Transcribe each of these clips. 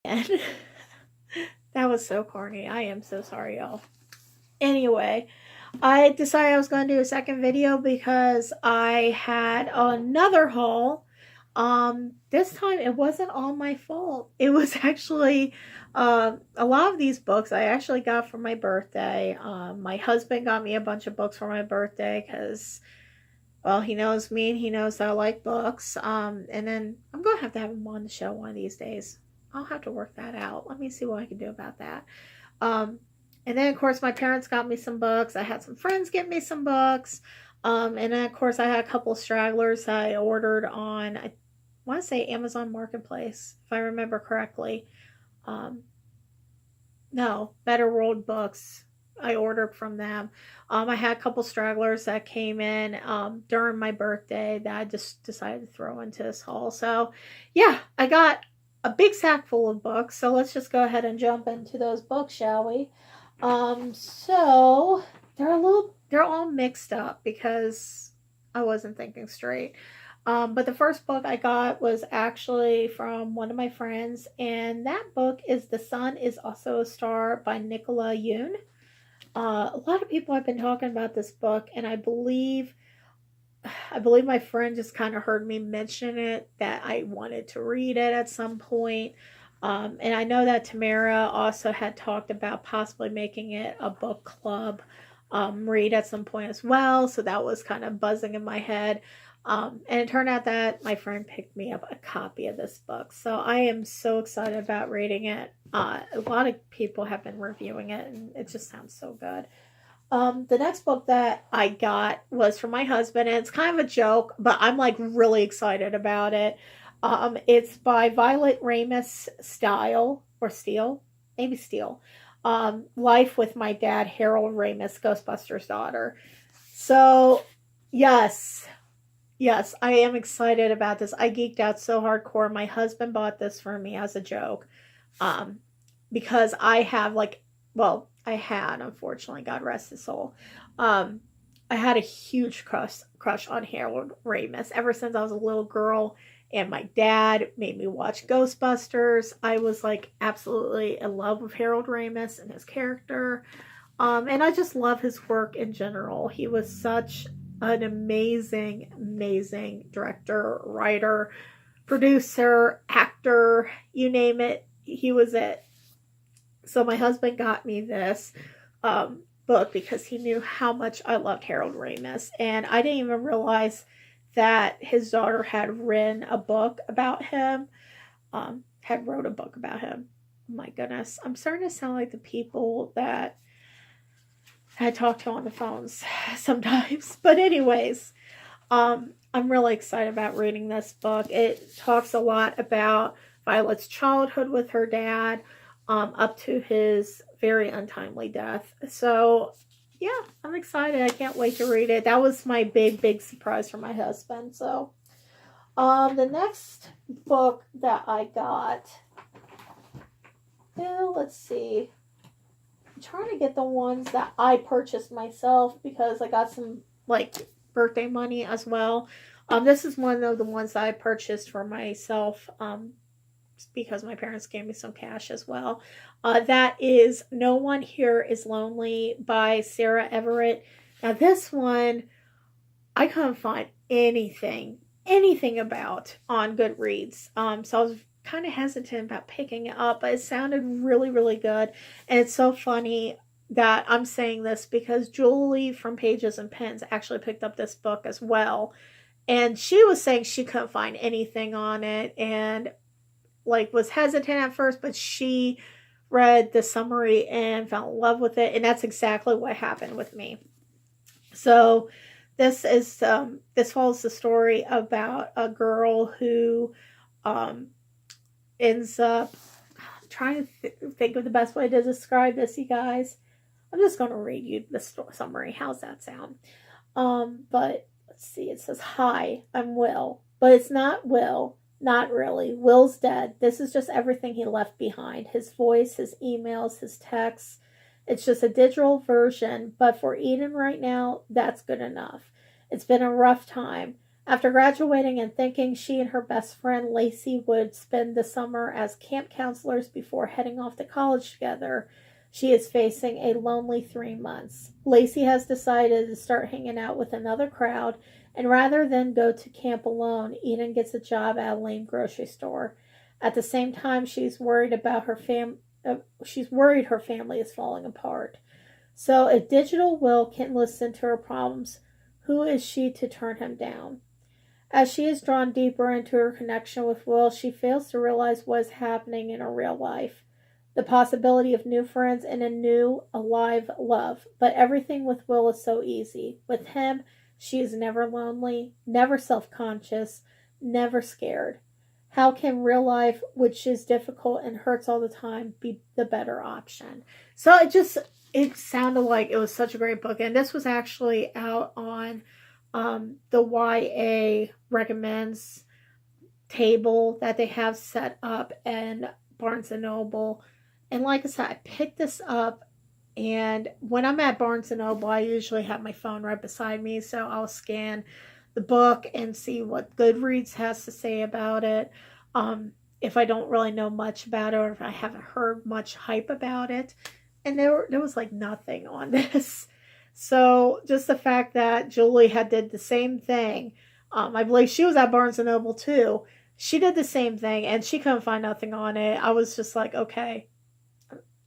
And that was so corny. I am so sorry, y'all. Anyway, I decided I was going to do a second video because I had another haul. This time it wasn't all my fault. It was actually a lot of these books I actually got for my birthday. My husband got me a bunch of books for my birthday because, well, he knows me and he knows that I like books. And then I'm going to have him on the show one of these days. I'll have to work that out. Let me see what I can do about that. Um, and then, of course, my parents got me some books. I had some friends get me some books. And then, of course, I had a couple of stragglers I ordered on, I want to say Amazon Marketplace, if I remember correctly. Um, no, Better World Books. I ordered from them. I had a couple stragglers that came in during my birthday that I just decided to throw into this haul. So, yeah, I got a big sack full of books. So let's just go ahead and jump into those books, shall we? So they're all mixed up because I wasn't thinking straight. But the first book I got was actually from one of my friends, and that book is The Sun is Also a Star by Nicola Yoon. A lot of people have been talking about this book, and I believe my friend just kind of heard me mention it that I wanted to read it at some point. And I know that Tamara also had talked about possibly making it a book club read at some point as well. So that was kind of buzzing in my head. And it turned out that my friend picked me up a copy of this book. So I am so excited about reading it. A lot of people have been reviewing it, and it just sounds so good. The next book that I got was from my husband, and it's kind of a joke, but I'm like really excited about it. It's by Violet Ramus Style or Steele, maybe Steele. Life with My Dad, Harold Ramis, Ghostbusters' daughter. So, yes, yes, I am excited about this. I geeked out so hardcore. My husband bought this for me as a joke, um, because I have like, well, I had, unfortunately, God rest his soul. Um, I had a huge crush on Harold Ramis ever since I was a little girl, and my dad made me watch Ghostbusters. I was like absolutely in love with Harold Ramis and his character. And I just love his work in general. He was such an amazing, amazing director, writer, producer, actor, you name it, he was it. So my husband got me this book because he knew how much I loved Harold Ramis, and I didn't even realize that his daughter had written a book about him. Had wrote a book about him. Oh my goodness, I'm starting to sound like the people that I talk to on the phones sometimes. But anyways, I'm really excited about reading this book. It talks a lot about Violet's childhood with her dad, up to his very untimely death. So, yeah, I'm excited. I can't wait to read it. That was my big, big surprise for my husband. So, the next book that I got, let's see. I'm trying to get the ones that I purchased myself because I got some like birthday money as well. This is one of the ones that I purchased for myself. Because my parents gave me some cash as well. That is No One Here Is Lonely by Sarah Everett. Now, this one, I couldn't find anything about on Goodreads. So I was kind of hesitant about picking it up, but it sounded really, really good. And it's so funny that I'm saying this because Julie from Pages and Pens actually picked up this book as well. And she was saying she couldn't find anything on it, and like was hesitant at first, but she read the summary and fell in love with it, and that's exactly what happened with me. So this follows the story about a girl who um, ends up trying to think of the best way to describe this, you guys. I'm just going to read you the summary. How's that sound? But let's see. It says, "Hi, I'm Will, but it's not Will. Not really. Will's dead. This is just everything he left behind. His voice, his emails, his texts. It's just a digital version, but for Eden right now, that's good enough. It's been a rough time. After graduating and thinking she and her best friend Lacey would spend the summer as camp counselors before heading off to college together, she is facing a lonely 3 months. Lacey has decided to start hanging out with another crowd, and rather than go to camp alone, Eden gets a job at a lane grocery store. At the same time, she's worried her family is falling apart. So, if Digital Will can listen to her problems, who is she to turn him down? As she is drawn deeper into her connection with Will, she fails to realize what is happening in her real life. The possibility of new friends and a new, alive love. But everything with Will is so easy. With him, she is never lonely, never self conscious, never scared. How can real life, which is difficult and hurts all the time, be the better option? So it sounded like it was such a great book. And this was actually out on the YA recommends table that they have set up in Barnes and Noble. And like I said, I picked this up, and when I'm at Barnes and Noble, I usually have my phone right beside me, so I'll scan the book and see what Goodreads has to say about it. If I don't really know much about it, or if I haven't heard much hype about it, and there was like nothing on this. So just the fact that Julie had did the same thing, I believe she was at Barnes and Noble too. She did the same thing, and she couldn't find nothing on it. I was just like, okay,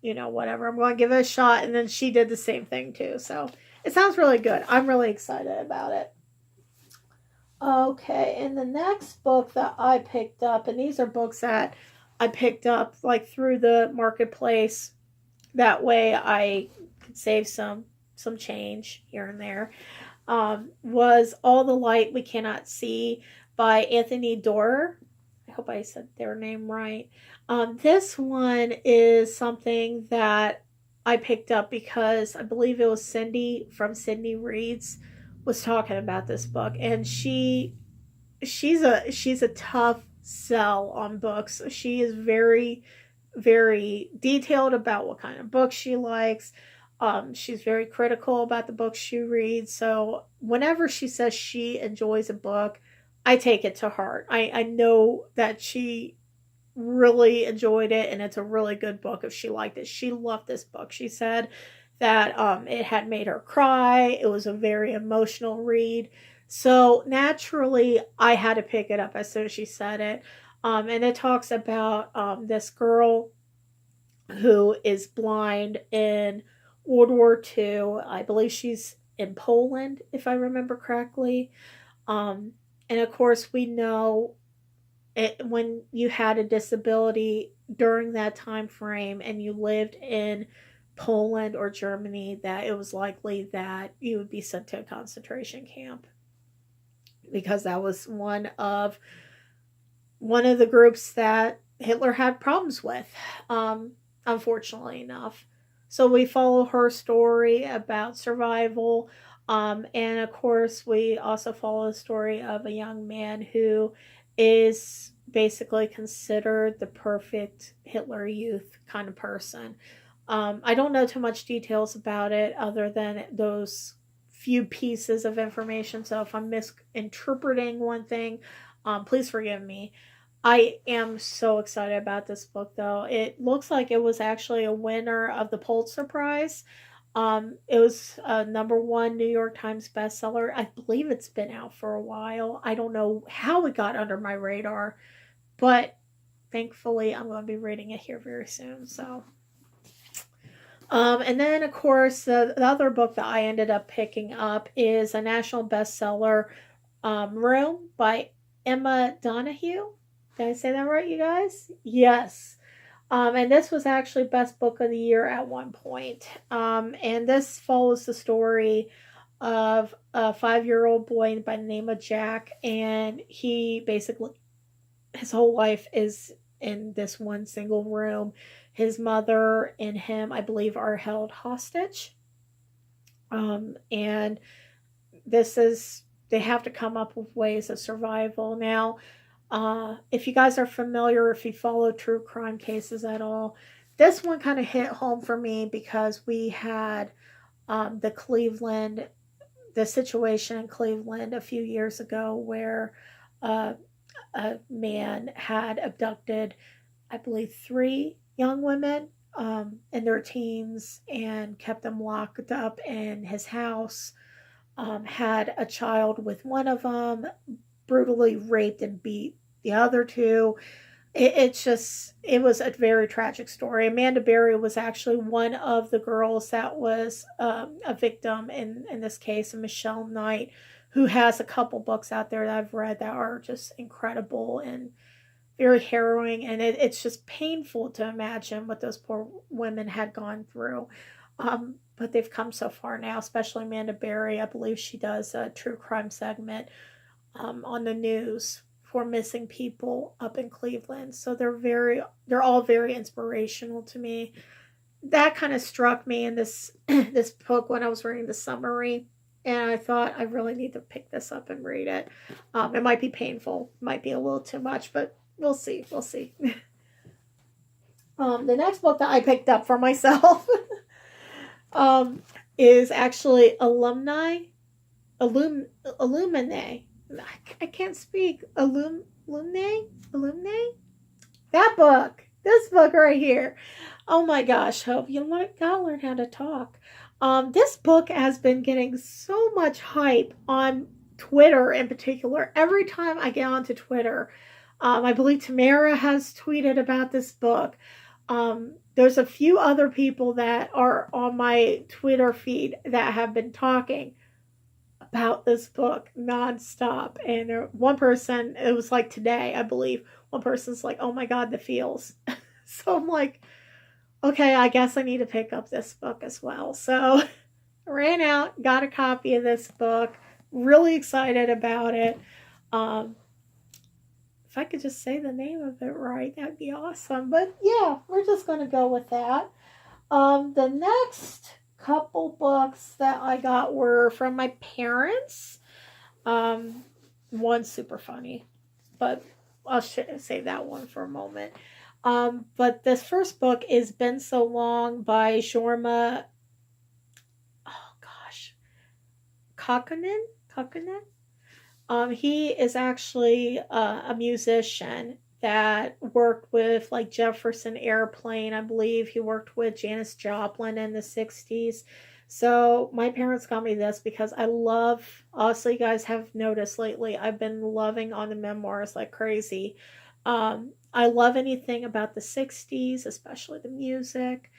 whatever. I'm going to give it a shot. And then she did the same thing too. So it sounds really good. I'm really excited about it. Okay, and the next book that I picked up, and these are books that I picked up like through the marketplace. That way I could save some change here and there. Was All the Light We Cannot See by Anthony Doerr. I hope I said their name right. This one is something that I picked up because I believe it was Cindy from Sydney Reads was talking about this book, and she's a tough sell on books. She is very, very detailed about what kind of books she likes. She's very critical about the books she reads. So whenever she says she enjoys a book, I take it to heart. I know that she really enjoyed it, and it's a really good book if she liked it. She loved this book. She said that it had made her cry. It was a very emotional read. So naturally, I had to pick it up as soon as she said it. And it talks about this girl who is blind in World War II. I believe she's in Poland, if I remember correctly. And of course, we know when you had a disability during that time frame and you lived in Poland or Germany, that it was likely that you would be sent to a concentration camp, because that was one of the groups that Hitler had problems with, unfortunately enough. So we follow her story about survival, and of course we also follow the story of a young man who is basically considered the perfect Hitler Youth kind of person. I don't know too much details about it other than those few pieces of information. So if I'm misinterpreting one thing, please forgive me. I am so excited about this book, though. It looks like it was actually a winner of the Pulitzer Prize. It was a #1 New York Times bestseller. I believe it's been out for a while. I don't know how it got under my radar, but thankfully I'm going to be reading it here very soon. So, and then of course the other book that I ended up picking up is a national bestseller, Room by Emma Donoghue. Did I say that right, you guys? Yes. And this was actually best book of the year at one point. And this follows the story of a 5-year-old boy by the name of Jack, and he basically, his whole life is in this one single room. His mother and him, I believe, are held hostage. And they have to come up with ways of survival. Now, if you guys are familiar, if you follow true crime cases at all, this one kind of hit home for me because we had the Cleveland the situation in Cleveland a few years ago where uh, a man had abducted, I believe, three young women in their teens and kept them locked up in his house. Had a child with one of them, brutally raped and beat the other two. It was a very tragic story. Amanda Berry was actually one of the girls that was a victim in this case, and Michelle Knight, who has a couple books out there that I've read that are just incredible and very harrowing. And it's just painful to imagine what those poor women had gone through. But they've come so far now, especially Amanda Berry. I believe she does a true crime segment on the news for missing people up in Cleveland. So they're all very inspirational to me. That kind of struck me in this this book when I was reading the summary, and I thought I really need to pick this up and read it. It might be painful, might be a little too much, but we'll see. We'll see. The next book that I picked up for myself is actually Illuminae. I can't speak. Illuminae? That book. This book right here. Oh my gosh, Hope. Gotta learn how to talk. This book has been getting so much hype on Twitter in particular. Every time I get onto Twitter, I believe Tamara has tweeted about this book. There's a few other people that are on my Twitter feed that have been talking about this book nonstop. And one person, it was like today, I believe, one person's like, oh my God, the feels. So I'm like, okay, I guess I need to pick up this book as well. So I ran out, got a copy of this book, really excited about it. If I could just say the name of it right, that'd be awesome. But yeah, we're just going to go with that. The next couple books that I got were from my parents. One's super funny, but I'll save that one for a moment. But this first book is Been So Long by Jorma, oh gosh, Kaukonen. He is actually a musician that worked with like Jefferson Airplane. I believe he worked with Janis Joplin in the 60s. So my parents got me this because I love, also you guys have noticed lately, I've been loving On the Memoirs like crazy. I love anything about the 60s, especially the music.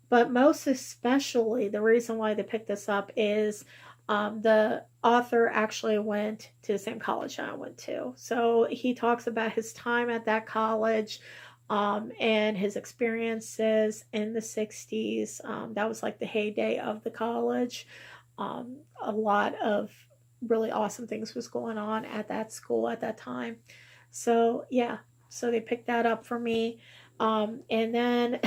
But most especially, the reason why they picked this up is the author actually went to the same college I went to. So he talks about his time at that college and his experiences in the 60s. That was like the heyday of the college. A lot of really awesome things was going on at that school at that time. So, yeah, so they picked that up for me. And then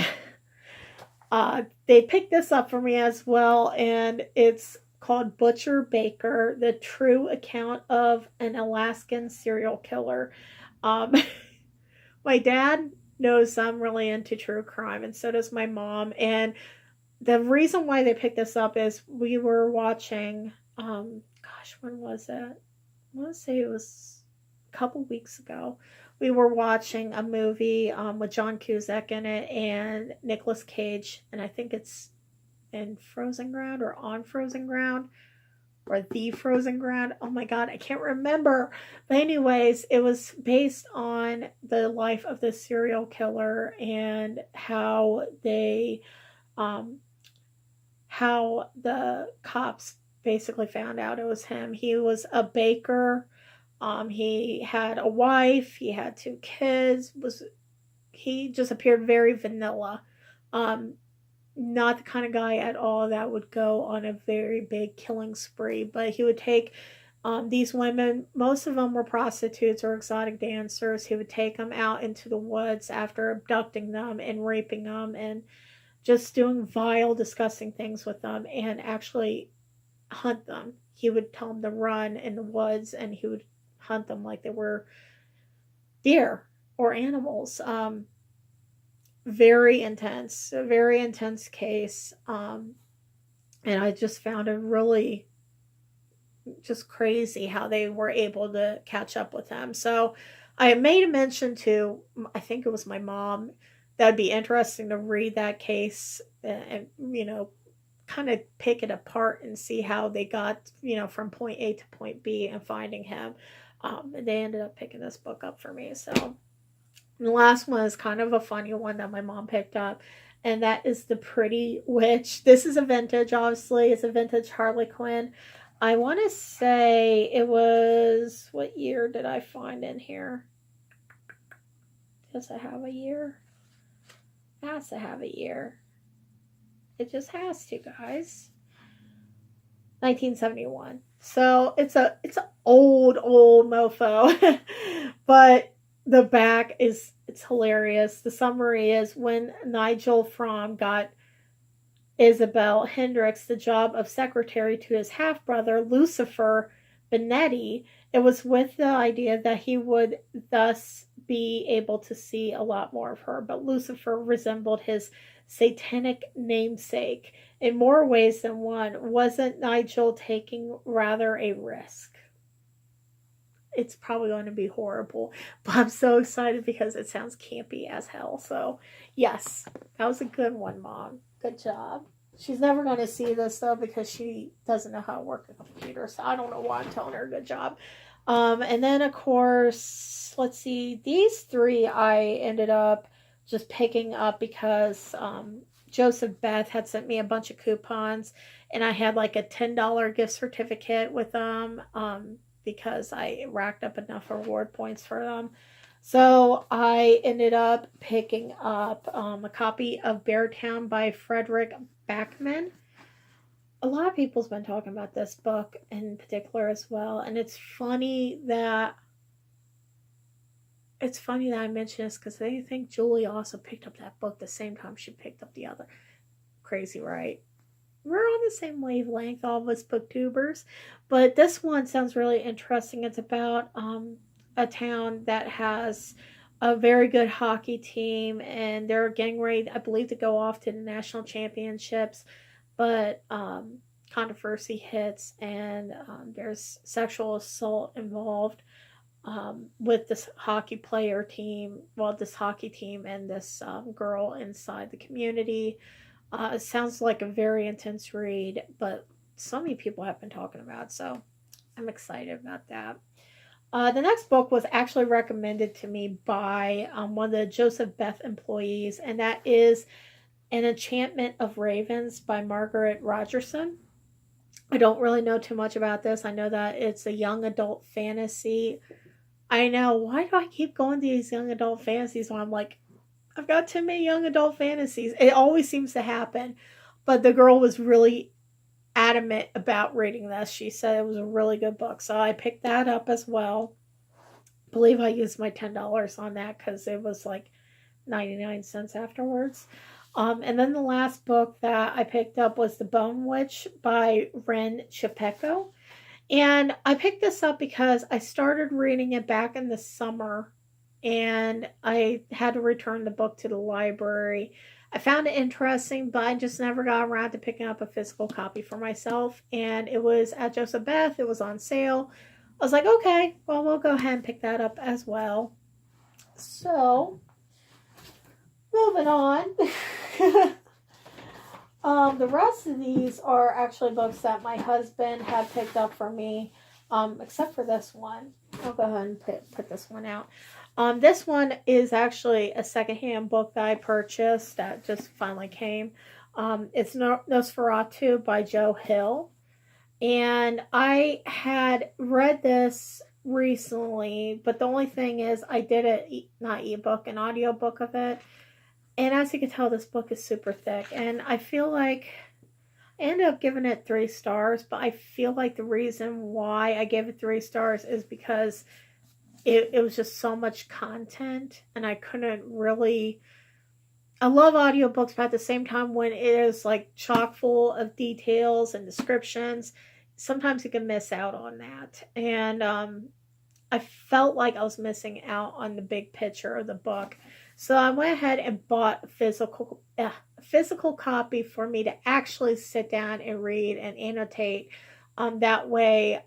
they picked this up for me as well, and it's called Butcher Baker, The True Account of an Alaskan Serial Killer. Um, my dad knows I'm really into true crime, and so does my mom. And the reason why they picked this up is we were watching, gosh, when was it? I want to say it was a couple weeks ago. We were watching a movie with John Cusack in it and Nicolas Cage, and I think it's in Frozen Ground or On Frozen Ground or The Frozen Ground. Oh my God, I can't remember. But anyways, it was based on the life of this serial killer and how how the cops basically found out it was him. He was a baker. He had a wife. He had two kids. He just appeared very vanilla. Not the kind of guy at all that would go on a very big killing spree, but he would take these women, most of them were prostitutes or exotic dancers. He would take them out into the woods after abducting them and raping them and just doing vile, disgusting things with them and actually hunt them. He would tell them to run in the woods and he would hunt them like they were deer or animals. Very intense, a very intense case. And I just found it really just crazy how they were able to catch up with him. So I made a mention to, I think it was my mom, that'd be interesting to read that case and kind of pick it apart and see how they got, from point A to point B and finding him. And they ended up picking this book up for me. So the last one is kind of a funny one that my mom picked up, and that is The Pretty Witch. This is a vintage, obviously. It's a vintage Harley Quinn. I want to say it was, what year did I find in here? Does it have a year? It has to have a year. It just has to, guys. 1971. So it's an old mofo. But the back it's hilarious. The summary is, when Nigel Fromm got Isabel Hendricks the job of secretary to his half-brother Lucifer Benetti, it was with the idea that he would thus be able to see a lot more of her. But Lucifer resembled his satanic namesake in more ways than one. Wasn't Nigel taking rather a risk? It's probably going to be horrible, but I'm so excited because it sounds campy as hell. So yes, that was a good one, Mom. Good job. She's never going to see this though, because she doesn't know how to work a computer. So I don't know why I'm telling her good job. And then of course, let's see, these three I ended up just picking up because Joseph Beth had sent me a bunch of coupons, and I had like a $10 gift certificate with them. Because I racked up enough reward points for them. So I ended up picking up a copy of Beartown by Frederick Backman. A lot of people's been talking about this book in particular as well, and it's funny that I mention this because I think Julie also picked up that book the same time she picked up the other. Crazy, right? We're on the same wavelength, all of us booktubers. But this one sounds really interesting. It's about a town that has a very good hockey team, and they're getting ready, I believe, to go off to the national championships. But controversy hits, and there's sexual assault involved with this hockey player team. Well, this hockey team and this girl inside the community. It sounds like a very intense read, but so many people have been talking about, so I'm excited about that. The next book was actually recommended to me by one of the Joseph Beth employees, and that is An Enchantment of Ravens by Margaret Rogerson. I don't really know too much about this. I know that it's a young adult fantasy. I know, why do I keep going to these young adult fantasies when I'm like, I've got too many young adult fantasies. It always seems to happen. But the girl was really adamant about reading this. She said it was a really good book. So I picked that up as well. I believe I used my $10 on that because it was like 99 cents afterwards. And then the last book that I picked up was The Bone Witch by Ren Chapeko. And I picked this up because I started reading it back in the summer, and I had to return the book to the library. I found it interesting, but I just never got around to picking up a physical copy for myself. And it was at Joseph Beth. It was on sale. I was like, okay, well, we'll go ahead and pick that up as well. So, moving on. The rest of these are actually books that my husband had picked up for me, except for this one. I'll go ahead and put this one out. This one is actually a secondhand book that I purchased that just finally came. It's Nosferatu by Joe Hill. And I had read this recently, but the only thing is I did an audiobook of it. And as you can tell, this book is super thick. And I feel like I ended up giving it 3 stars, but I feel like the reason why I gave it 3 stars is because it was just so much content, and I couldn't really... I love audiobooks, but at the same time, when it is like chock full of details and descriptions, sometimes you can miss out on that. And I felt like I was missing out on the big picture of the book. So I went ahead and bought a physical copy for me to actually sit down and read and annotate. That way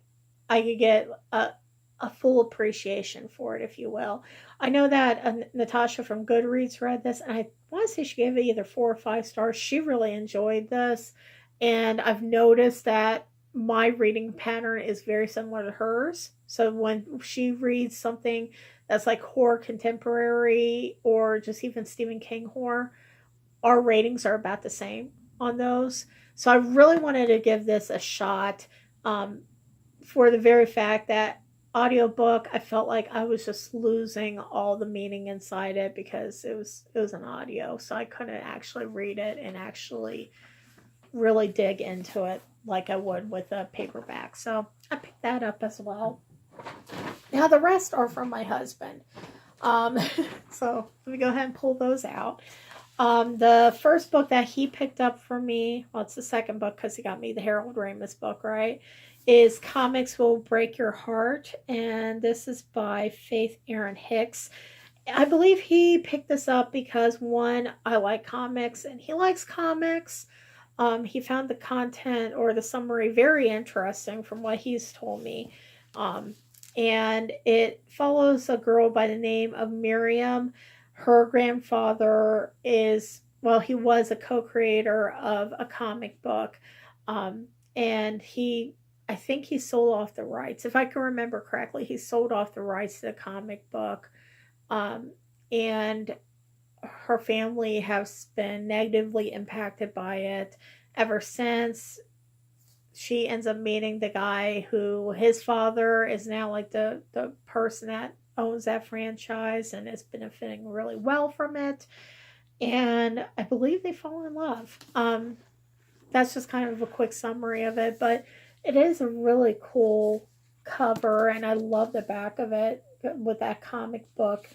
I could get a full appreciation for it, if you will. I know that Natasha from Goodreads read this, and I want to say she gave it either 4 or 5 stars. She really enjoyed this, and I've noticed that my reading pattern is very similar to hers. So when she reads something that's like horror contemporary or just even Stephen King horror, our ratings are about the same on those. So I really wanted to give this a shot, um, for the very fact that audiobook, I felt like I was just losing all the meaning inside it because it was an audio, so I couldn't actually read it and actually really dig into it like I would with a paperback. So I picked that up as well. Now the rest are from my husband. Um, so let me go ahead and pull those out. The first book that he picked up for me, well, it's the second book because he got me the Harold Ramis book, right? Is Comics Will Break Your Heart. And this is by Faith Erin Hicks. I believe he picked this up because, one, I like comics and he likes comics. He found the content or the summary very interesting from what he's told me. Um, and it follows a girl by the name of Miriam. Her grandfather is, well, he was a co creator of a comic book. Um, and I think he sold off the rights. If I can remember correctly, he sold off the rights to the comic book. Um, and her family has been negatively impacted by it ever since. She ends up meeting the guy who his father is now like the person that owns that franchise and is benefiting really well from it. And I believe they fall in love. That's just kind of a quick summary of it, but it is a really cool cover, and I love the back of it with that comic book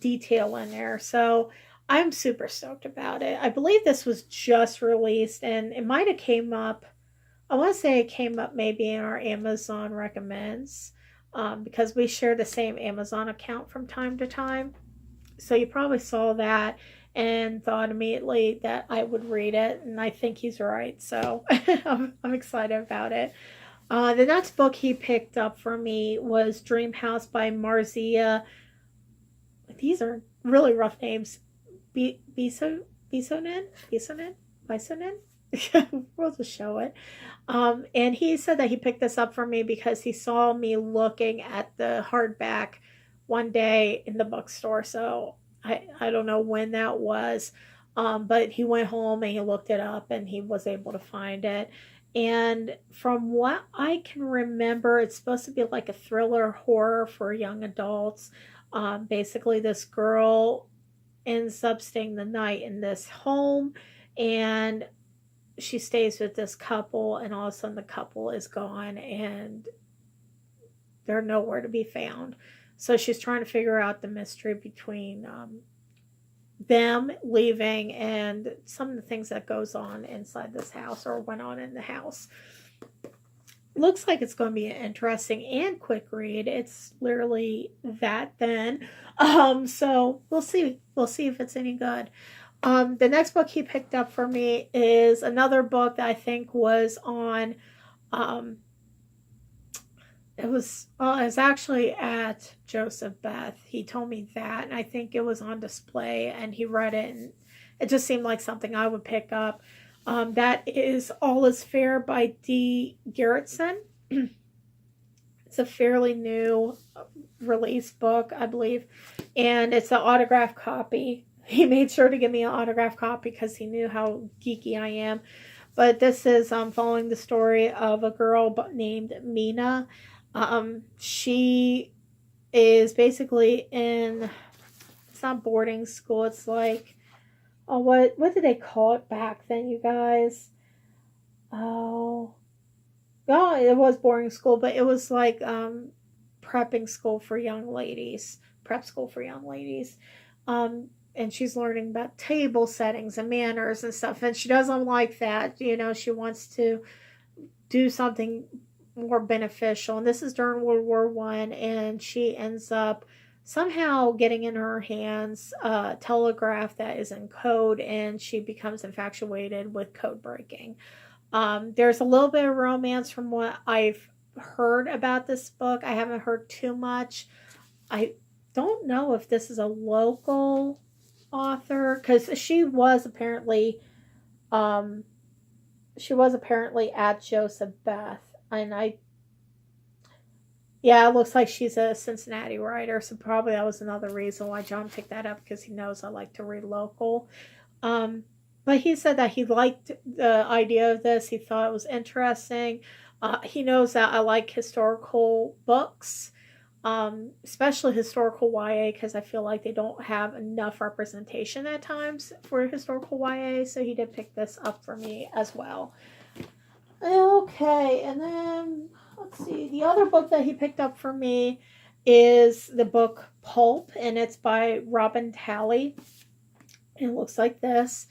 detail in there. So I'm super stoked about it. I believe this was just released, and it might have came up. I want to say it came up maybe in our Amazon recommends, because we share the same Amazon account from time to time. So you probably saw that and thought immediately that I would read it, and I think he's right. So I'm excited about it. The next book he picked up for me was Dream House by Marzia. These are really rough names. Bisonen? Bisonen? Bisonen? We'll just show it. And he said that he picked this up for me because he saw me looking at the hardback one day in the bookstore. So I don't know when that was. But he went home and he looked it up and he was able to find it. And from what I can remember, it's supposed to be like a thriller horror for young adults. Basically, this girl ends up staying the night in this home, and she stays with this couple, and all of a sudden the couple is gone and they're nowhere to be found. So she's trying to figure out the mystery between them leaving and some of the things that goes on inside this house or went on in the house. Looks like it's going to be an interesting and quick read. It's literally that thin. So we'll see. We'll see if it's any good. The next book he picked up for me is another book that I think was on. Um, it was actually at Joseph Beth. He told me that, and I think it was on display, and he read it, and it just seemed like something I would pick up. That is All Is Fair by Dee Gerritsen. It's a fairly new release book, I believe, and it's an autographed copy. He made sure to give me an autographed copy because he knew how geeky I am. But this is following the story of a girl named Mina. She is basically in, it's not boarding school, it's like, oh, what did they call it back then, you guys? Oh, it was boarding school, but it was like prepping school for young ladies, prep school for young ladies. And she's learning about table settings and manners and stuff, and she doesn't like that. She wants to do something more beneficial, and this is during World War I, and she ends up somehow getting in her hands a telegraph that is in code, and she becomes infatuated with code breaking. There's a little bit of romance from what I've heard about this book. I haven't heard too much. I don't know if this is a local author, because um she was apparently at Joseph Beth, and I yeah, it looks like she's a Cincinnati writer, so probably that was another reason why John picked that up, because he knows I like to read local. Um, but he said that he liked the idea of this. He thought it was interesting. He knows that I like historical books, especially historical YA, because I feel like they don't have enough representation at times for historical YA. So he did pick this up for me as well. Okay, and then let's see. The other book that he picked up for me is the book Pulp, and it's by Robin Talley. It looks like this.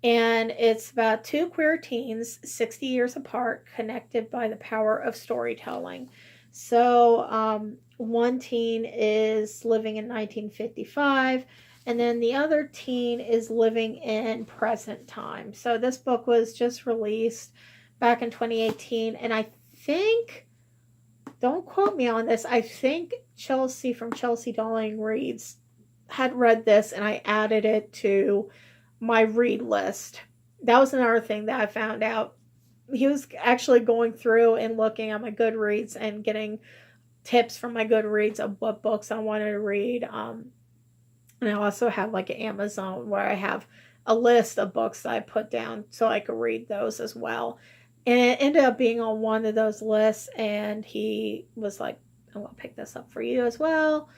And it's about two queer teens, 60 years apart, connected by the power of storytelling. So, one teen is living in 1955, and then the other teen is living in present time. So, this book was just released back in 2018, and I think, don't quote me on this, I think Chelsea from Chelsea Darling Reads had read this, and I added it to my read list. That was another thing that I found out. He was actually going through and looking at my Goodreads and getting tips from my Goodreads of what books I wanted to read. And I also have like an Amazon where I have a list of books that I put down so I could read those as well. And it ended up being on one of those lists, and he was like, I'm going to pick this up for you as well.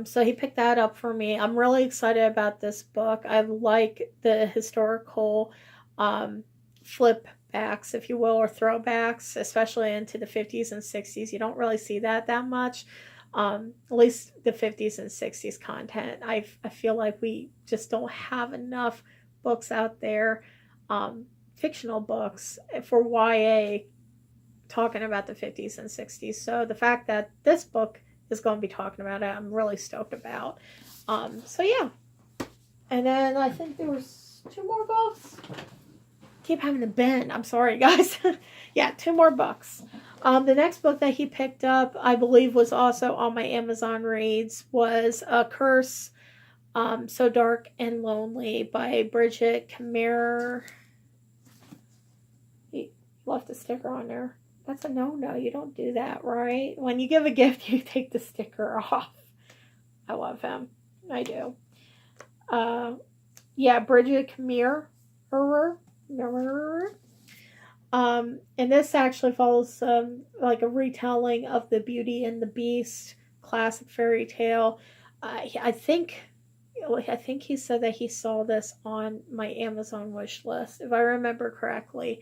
So he picked that up for me. I'm really excited about this book. I like the historical flip backs, if you will, or throwbacks, especially into the 50s and 60s. You don't really see that much. At least the 50s and 60s content. I feel like we just don't have enough books out there, fictional books for YA talking about the 50s and 60s. So the fact that this book is going to be talking about it, I'm really stoked about. So yeah. And then I think there was 2 more books. Keep having to bend. I'm sorry, guys. Yeah, 2 more books. The next book that he picked up, I believe, was also on my Amazon reads, was A Curse, So Dark and Lonely by Bridget Kammerer. He left a sticker on there. That's a no-no. You don't do that, right? When you give a gift, you take the sticker off. I love him. I do. Yeah, Bridget Kammerer. And this actually follows like a retelling of the Beauty and the Beast classic fairy tale. I think he said that he saw this on my Amazon wish list, if I remember correctly.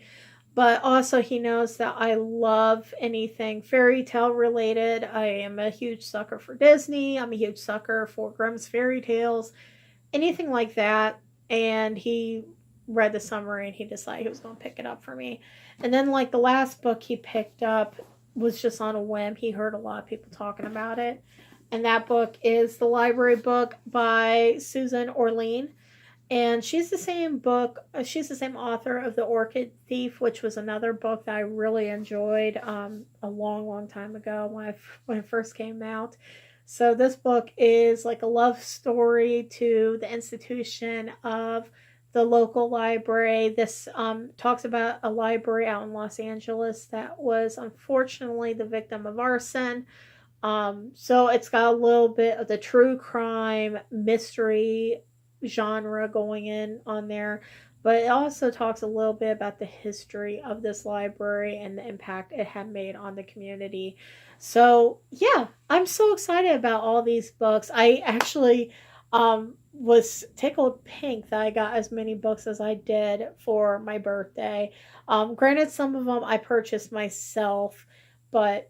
But also he knows that I love anything fairy tale related. I am a huge sucker for Disney. I'm a huge sucker for Grimm's fairy tales, anything like that. And he read the summary and he decided he was going to pick it up for me. And then like the last book he picked up was just on a whim. He heard a lot of people talking about it. And that book is The Library Book by Susan Orlean. And she's the same author of The Orchid Thief, which was another book that I really enjoyed a long time ago when it first came out. So this book is like a love story to the institution of the local library. This talks about a library out in Los Angeles that was unfortunately the victim of arson. So it's got a little bit of the true crime mystery genre going in on there, but it also talks a little bit about the history of this library and the impact it had made on the community. So yeah, I'm so excited about all these books. I actually was tickled pink that I got as many books as I did for my birthday. Granted, some of them I purchased myself, but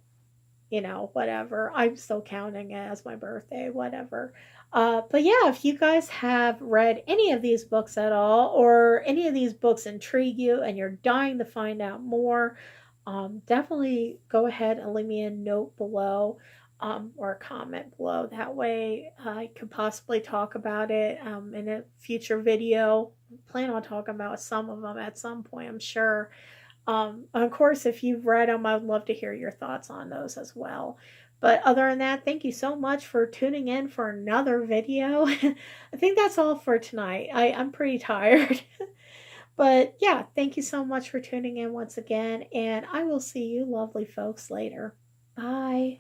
whatever. I'm still counting it as my birthday, whatever. But yeah, if you guys have read any of these books at all, or any of these books intrigue you and you're dying to find out more, definitely go ahead and leave me a note below, or a comment below. That way I could possibly talk about it in a future video. I plan on talking about some of them at some point, I'm sure. Of course, if you've read them, I'd love to hear your thoughts on those as well. But other than that, thank you so much for tuning in for another video. I think that's all for tonight. I'm pretty tired. But yeah, thank you so much for tuning in once again, and I will see you lovely folks later. Bye.